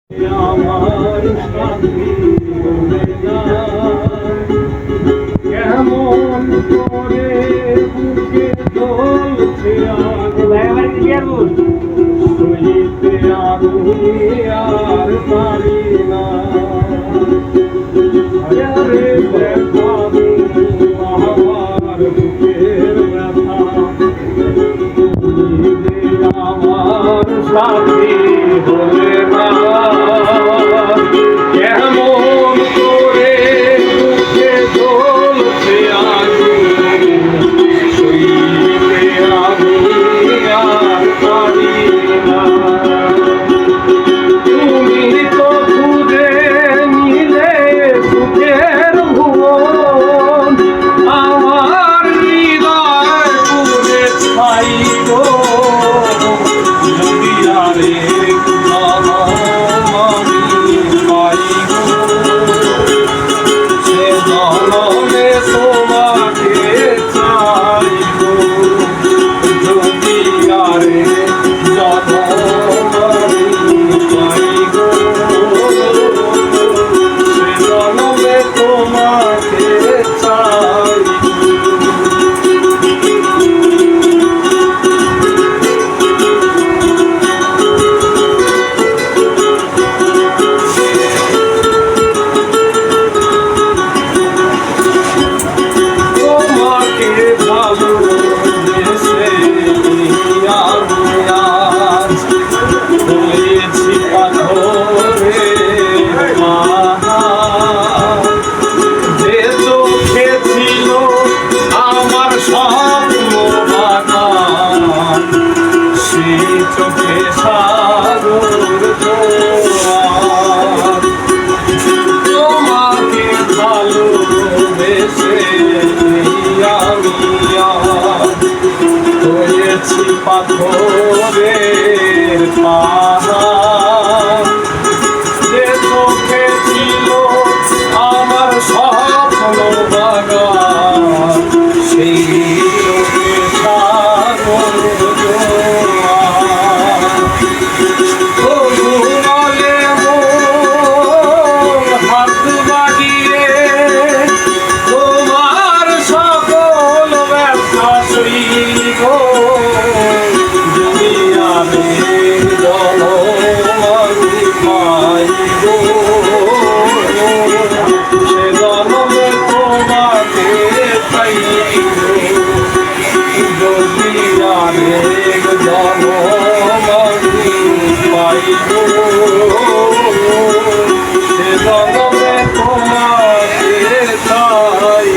আমার সাথী হবে না, কেমন করে বুকে চলছে আগুন, সইতে আমি আর পারি না। আরে দেখাবো আমার বুকের ব্যথা, আমার সাথী হবে না, কেমন করে বুকে চলছে আগুন, সইতে আমি আর পারি না। তুমি তো খুঁজে নিলে সুখের ভুবন, আমার হৃদয় পুরে ছাই গো, যদি আরেক জনম আমি পাই গো, সে জনমে তোমাকে চাই গো, যদি আরেক জনম আমি পাই গো, সে জনমে তোমাকে চাই। তোমাকে ভালোবেসে আমি আজ হয়েছি পাথরের পাহাড়, যে চোখে ছিল আমার স্বপ্ন বাগান, সেই চোখে সাগর জোয়ার। তোমাকে ভালোবেসে আমি আজ হয়েছি পাথরের পাহাড়, যে চোখে ছিল আমার স্বপ্ন বাগান, সেই চোখে সাগর জোয়ার। তবু বলে মন হাত বাড়িয়ে তোমার সকল ব্যথা সইব, যদি আমি জনম আমি পাই গো, সে জনমে তোমাকে পাইব, যদি আরেক জনম আমি পাই গো, সে জনমে তোমাকে চাই।